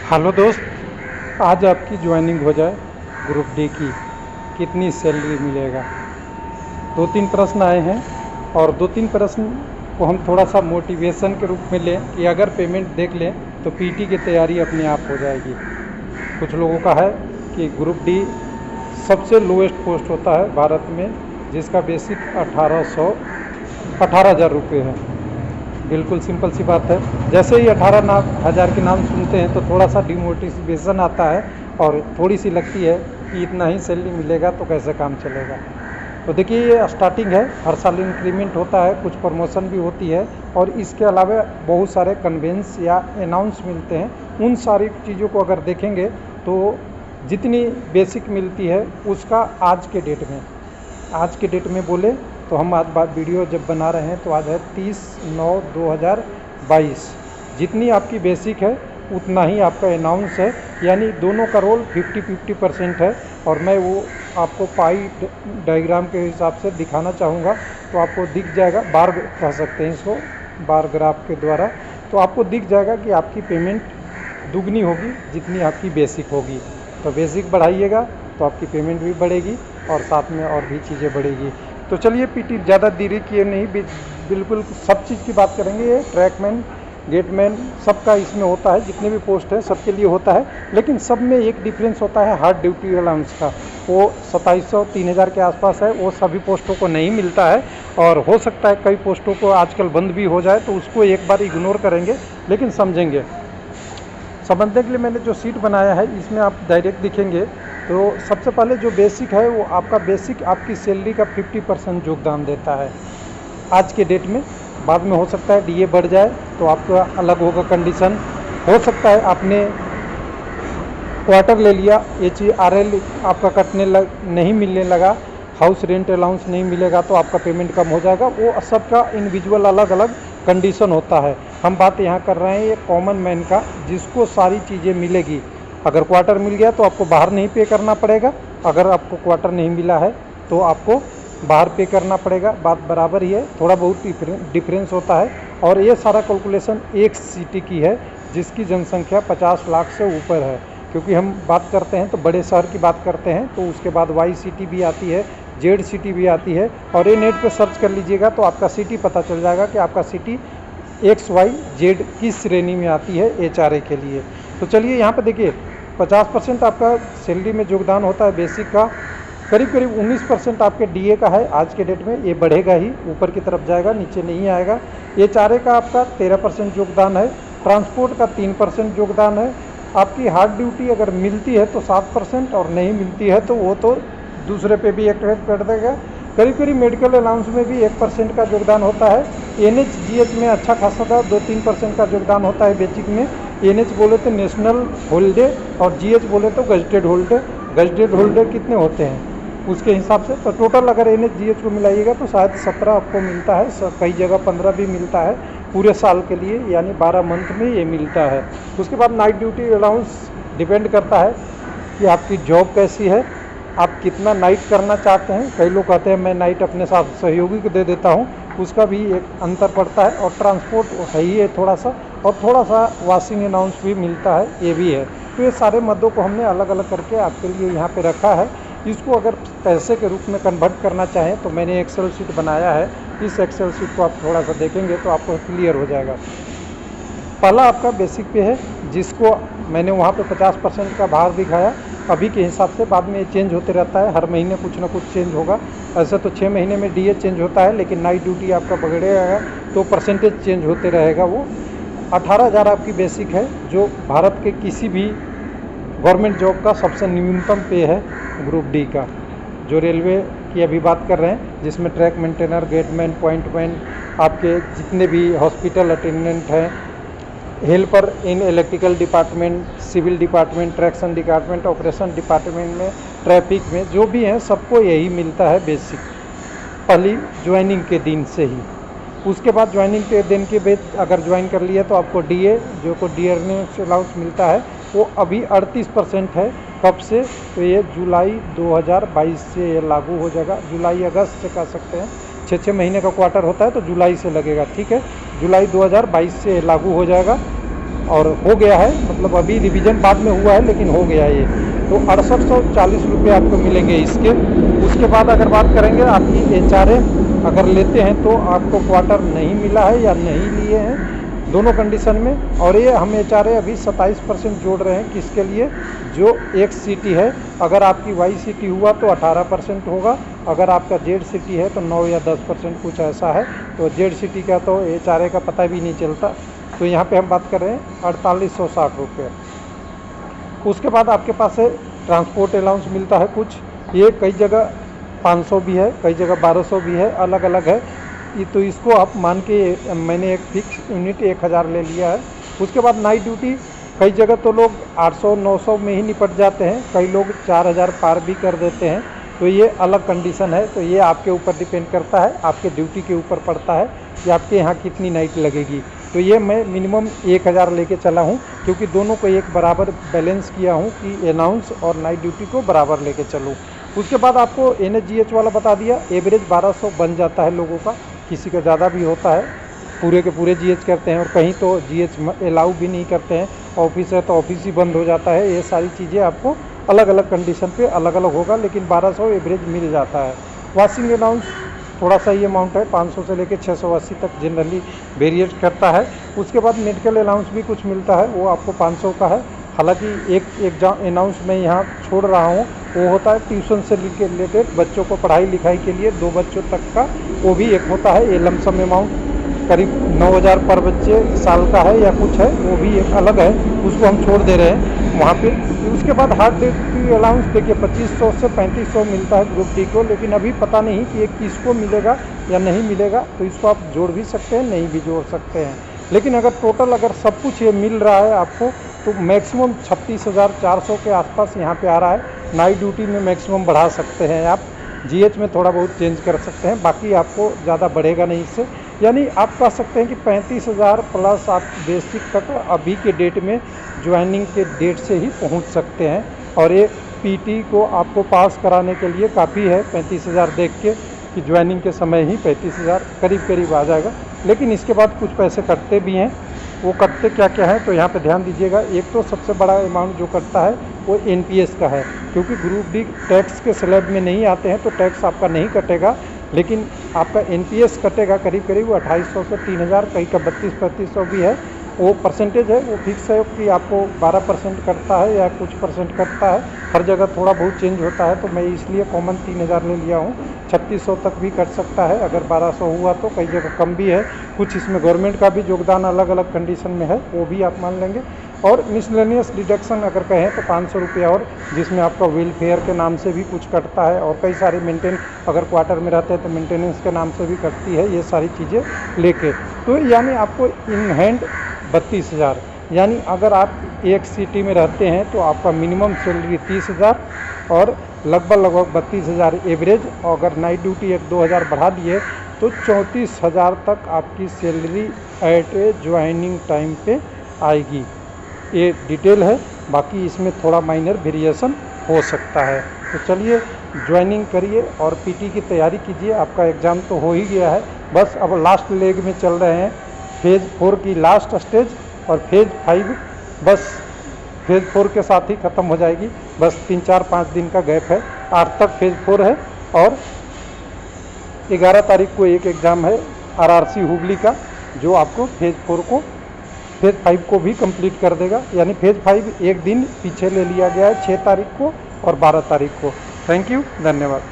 Hello दोस्त, आज आपकी ज्वाइनिंग हो जाए ग्रुप डी की, कितनी सैलरी मिलेगा। दो तीन प्रश्न आए हैं और दो तीन प्रश्न को हम थोड़ा सा मोटिवेशन के रूप में लें कि अगर पेमेंट देख लें तो पीटी की तैयारी अपने आप हो जाएगी। कुछ लोगों का है कि ग्रुप डी सबसे लोएस्ट पोस्ट होता है भारत में, जिसका बेसिक 18,000 रुपये है। बिल्कुल सिंपल सी बात है। जैसे ही 18,000 के नाम सुनते हैं तो थोड़ा सा डिमोटिवेशन आता है और थोड़ी सी लगती है कि इतना ही सैलरी मिलेगा तो कैसे काम चलेगा। तो देखिए, ये स्टार्टिंग है, हर साल इंक्रीमेंट होता है, कुछ प्रमोशन भी होती है और इसके अलावा बहुत सारे कन्वेंस या अनाउंस मिलते हैं। उन सारी चीज़ों को अगर देखेंगे तो जितनी बेसिक मिलती है उसका आज के डेट में बोले तो हम आज बात वीडियो जब बना रहे हैं तो आज है 30/9/2022। जितनी आपकी बेसिक है उतना ही आपका अनाउंस है, यानी दोनों का रोल 50-50% है। और मैं वो आपको पाई डायग्राम के हिसाब से दिखाना चाहूँगा तो आपको दिख जाएगा, बार कह सकते हैं इसको, बार ग्राफ के द्वारा। तो आपको दिख जाएगा कि आपकी पेमेंट दुगनी होगी जितनी आपकी बेसिक होगी। तो बेसिक बढ़ाइएगा तो आपकी पेमेंट भी बढ़ेगी और साथ में और भी चीज़ें बढ़ेगी। तो चलिए पीटी ज़्यादा देरी किए नहीं, बिल्कुल सब चीज़ की बात करेंगे। ये ट्रैकमैन, गेटमैन सबका इसमें होता है, जितने भी पोस्ट है सबके लिए होता है। लेकिन सब में एक डिफरेंस होता है हार्ड ड्यूटी अलाउंस का, वो 2700-3000 के आसपास है। वो सभी पोस्टों को नहीं मिलता है और हो सकता है कई पोस्टों को आजकल बंद भी हो जाए, तो उसको एक बार इग्नोर करेंगे लेकिन समझेंगे। समझने के लिए मैंने जो सीट बनाया है इसमें आप डायरेक्ट दिखेंगे। तो सबसे पहले जो बेसिक है वो आपका बेसिक आपकी सैलरी का 50% योगदान देता है आज के डेट में। बाद में हो सकता है डीए बढ़ जाए तो आपका अलग होगा कंडीशन। हो सकता है आपने क्वार्टर ले लिया, HRL आपका नहीं मिलने लगा, हाउस रेंट अलाउंस नहीं मिलेगा तो आपका पेमेंट कम हो जाएगा। वो सबका इंडिविजुअल अलग अलग कंडीशन होता है। हम बात यहाँ कर रहे हैं ये कॉमन मैन का, जिसको सारी चीज़ें मिलेगी। अगर क्वार्टर मिल गया तो आपको बाहर नहीं पे करना पड़ेगा, अगर आपको क्वार्टर नहीं मिला है तो आपको बाहर पे करना पड़ेगा। बात बराबर ही है, थोड़ा बहुत डिफरेंस होता है। और ये सारा कैलकुलेशन एक सिटी की है जिसकी जनसंख्या 50 लाख से ऊपर है। क्योंकि हम बात करते हैं तो बड़े शहर की बात करते हैं, तो उसके बाद वाई सिटी भी आती है, जेड सिटी भी आती है। और ये नेट पे सर्च कर लीजिएगा तो आपका सिटी पता चल जाएगा कि आपका सिटी XYZ किस श्रेणी में आती है HRA के लिए। तो चलिए यहाँ पे देखिए, 50% आपका सैलरी में योगदान होता है बेसिक का। करीब 19% आपके डीए का है आज के डेट में। ये बढ़ेगा ही, ऊपर की तरफ जाएगा, नीचे नहीं आएगा। HRA का आपका 13% योगदान है। ट्रांसपोर्ट का 3% योगदान है। आपकी हार्ड ड्यूटी अगर मिलती है तो 7% और नहीं मिलती है तो वो तो दूसरे पे भी एक्टिवेट कर देगा। करीब मेडिकल अलाउंस में भी 1% का योगदान होता है। NH-GH में अच्छा खासा था, 2-3% का योगदान होता है बेसिक में। NH बोले तो नेशनल हॉलीडे और GH बोले तो गजटेड हॉलीडे। गजटेड हॉलीडे कितने होते हैं उसके हिसाब से, तो टोटल अगर NH-GH को मिलाइएगा तो शायद 17 आपको मिलता है, कई जगह 15 भी मिलता है पूरे साल के लिए, यानी 12 मंथ में ये मिलता है। उसके बाद नाइट ड्यूटी अलाउंस डिपेंड करता है कि आपकी जॉब कैसी है, आप कितना नाइट करना चाहते हैं। कई लोग कहते हैं मैं नाइट अपने साथ सहयोगी को दे देता हूँ, उसका भी एक अंतर पड़ता है। और ट्रांसपोर्ट है ही है थोड़ा सा, और थोड़ा सा वॉशिंग अलाउंस भी मिलता है, ये भी है। तो ये सारे मदों को हमने अलग अलग करके आपके लिए यहाँ पे रखा है। इसको अगर पैसे के रूप में कन्वर्ट करना चाहें तो मैंने एक्सेल शीट बनाया है। इस एक्सेल शीट को आप थोड़ा सा देखेंगे तो आपको क्लियर हो जाएगा। पहला आपका बेसिक पे है, जिसको मैंने वहाँ पे 50% का बाहर दिखाया अभी के हिसाब से। बाद में ये चेंज होते रहता है, हर महीने कुछ ना कुछ चेंज होगा। ऐसे तो 6 महीने में डीए चेंज होता है, लेकिन नाइट ड्यूटी आपका बढ़ेगा तो परसेंटेज चेंज होते रहेगा। वो 18,000 आपकी बेसिक है, जो भारत के किसी भी गवर्नमेंट जॉब का सबसे न्यूनतम पे है ग्रुप डी का। जो रेलवे की अभी बात कर रहे हैं, जिसमें ट्रैक मेंटेनर, गेटमैन, पॉइंटमैन, आपके जितने भी हॉस्पिटल अटेंडेंट हैं, helper in electrical department, civil department, traction department, operation department में, ट्रैफिक में जो भी हैं सबको यही मिलता है बेसिक, पहली ज्वाइनिंग के दिन से ही। उसके बाद ज्वाइनिंग के दिन के बाद अगर ज्वाइन कर लिया तो आपको डीए, जो को डियरनेस अलाउंस मिलता है, वो अभी 38% है। कब से? तो ये जुलाई 2022 से ये लागू हो जाएगा। जुलाई अगस्त से कह सकते हैं, 6 महीने का क्वार्टर होता है तो जुलाई से लगेगा, ठीक है। जुलाई 2022 से लागू हो जाएगा। और हो गया है, मतलब अभी रिवीजन बाद में हुआ है लेकिन हो गया ये। तो 6840 रुपये आपको मिलेंगे इसके। उसके बाद अगर बात करेंगे आपकी HRA अगर लेते हैं तो आपको क्वार्टर नहीं मिला है या नहीं लिए हैं, दोनों कंडीशन में। और ये हम HRA अभी 27% जोड़ रहे हैं किसके लिए, जो XCT है। अगर आपकी YCT हुआ तो 18% होगा, अगर आपका ZCT है तो 9 या 10% कुछ ऐसा है। तो ZCT का तो HRA का पता भी नहीं चलता। तो यहाँ पे हम बात कर रहे हैं 4860 रुपये। उसके बाद आपके पास है ट्रांसपोर्ट अलाउंस मिलता है कुछ, ये कई जगह 500 भी है, कई जगह 1200 भी है, अलग अलग है। तो इसको आप मान के मैंने एक फिक्स यूनिट 1000 ले लिया है। उसके बाद नाइट ड्यूटी कई जगह तो लोग 800-900 में ही निपट जाते हैं, कई लोग 4000 पार भी कर देते हैं। तो ये अलग कंडीशन है, तो ये आपके ऊपर डिपेंड करता है, आपके ड्यूटी के ऊपर पड़ता है कि आपके यहाँ कितनी नाइट लगेगी। तो ये मैं मिनिमम 1000 लेके चला हूँ, क्योंकि दोनों को एक बराबर बैलेंस किया हूँ कि अनाउंस और नाइट ड्यूटी को बराबर लेके चलूँ। उसके बाद आपको NHGH वाला बता दिया, एवरेज 1200 बन जाता है लोगों का, किसी का ज़्यादा भी होता है, पूरे के पूरे GH करते हैं और कहीं तो GH अलाउ भी नहीं करते हैं, ऑफिस है तो ऑफिस ही बंद हो जाता है। ये सारी चीज़ें आपको अलग अलग कंडीशन पे अलग अलग होगा, लेकिन 1200 एवरेज मिल जाता है। वॉशिंग अलाउंस थोड़ा सा ही अमाउंट है, 500 से लेकर 680 तक जनरली वेरिएट करता है। उसके बाद मेडिकल अलाउंस भी कुछ मिलता है, वो आपको 500 का है। हालांकि एक एग्जाम अनाउंस मैं यहाँ छोड़ रहा हूँ, वो होता है ट्यूशन से रिलेटेड, बच्चों को पढ़ाई लिखाई के लिए 2 बच्चों तक का, वो भी एक होता है। ये लमसम अमाउंट करीब 9000 पर बच्चे साल का है या कुछ है, वो भी एक अलग है, उसको हम छोड़ दे रहे हैं वहाँ पे। उसके बाद हार्ट ड्यूटी अलाउंस देखिए 2500 से 3500 मिलता है ग्रुप डी को, लेकिन अभी पता नहीं कि ये किसको मिलेगा या नहीं मिलेगा, तो इसको आप जोड़ भी सकते हैं, नहीं भी जोड़ सकते हैं। लेकिन अगर टोटल अगर सब कुछ ये मिल रहा है आपको, तो मैक्सिमम 36,400 के आसपास यहाँ पे आ रहा है। नाइट ड्यूटी में मैक्सिमम बढ़ा सकते हैं आप, GH में थोड़ा बहुत चेंज कर सकते हैं, बाकी आपको ज़्यादा बढ़ेगा नहीं इससे। यानी आप कह सकते हैं कि 35,000 प्लस आप बेसिक तक अभी के डेट में ज्वाइनिंग के डेट से ही पहुंच सकते हैं। और ये PT को आपको पास कराने के लिए काफ़ी है, 35,000 देख के कि ज्वाइनिंग के समय ही 35,000 करीब करीब आ जाएगा। लेकिन इसके बाद कुछ पैसे कटते भी हैं, वो कटते क्या क्या है तो यहाँ पे ध्यान दीजिएगा। एक तो सबसे बड़ा अमाउंट जो कटता है वो NPS का है, क्योंकि ग्रुप डी टैक्स के स्लैब में नहीं आते हैं तो टैक्स आपका नहीं कटेगा, लेकिन आपका NPS कटेगा करीब करीब 2800 से 3000, कहीं का 32-3500 भी है। वो परसेंटेज है, वो फिक्स है कि आपको 12% कटता है या कुछ परसेंट कटता है, हर जगह थोड़ा बहुत चेंज होता है। तो मैं इसलिए कॉमन 3000 ले लिया हूँ। 3600 तक भी कट सकता है अगर 1200 हुआ तो, कई जगह कम भी है। कुछ इसमें गवर्नमेंट का भी योगदान अलग अलग कंडीशन में है, वो भी आप मान लेंगे। और मिसलेनियस डिडक्शन अगर कहें तो 500 रुपये और, जिसमें आपका वेलफेयर के नाम से भी कुछ कटता है, और कई सारे मेंटेन अगर क्वार्टर में रहते हैं तो मेंटेनेंस के नाम से भी कटती है, ये सारी चीज़ें लेके। तो यानी आपको इन हैंड 32,000, यानी अगर आप एक सिटी में रहते हैं तो आपका मिनिमम सैलरी 30,000 और लगभग 32,000 एवरेज। और अगर नाइट ड्यूटी 1-2 हज़ार बढ़ा दिए तो 34,000 तक आपकी सैलरी एट ए ज्वाइनिंग टाइम पे आएगी। ये डिटेल है, बाकी इसमें थोड़ा माइनर वेरिएशन हो सकता है। तो चलिए ज्वाइनिंग करिए और PT की तैयारी कीजिए। आपका एग्ज़ाम तो हो ही गया है, बस अब लास्ट लेग में चल रहे हैं, फेज़ 4 की लास्ट स्टेज, और फेज़ 5 बस फेज़ 4 के साथ ही ख़त्म हो जाएगी। बस 3-4-5 दिन का गैप है, 8 तक फेज़ 4 है। और 11 तारीख को एक एग्ज़ाम है RRC हुगली का, जो आपको फेज़ 4 को फेज़ 5 को भी कंप्लीट कर देगा। यानी फेज़ 5 एक दिन पीछे ले लिया गया है, 6 तारीख को और 12 तारीख को। थैंक यू, धन्यवाद।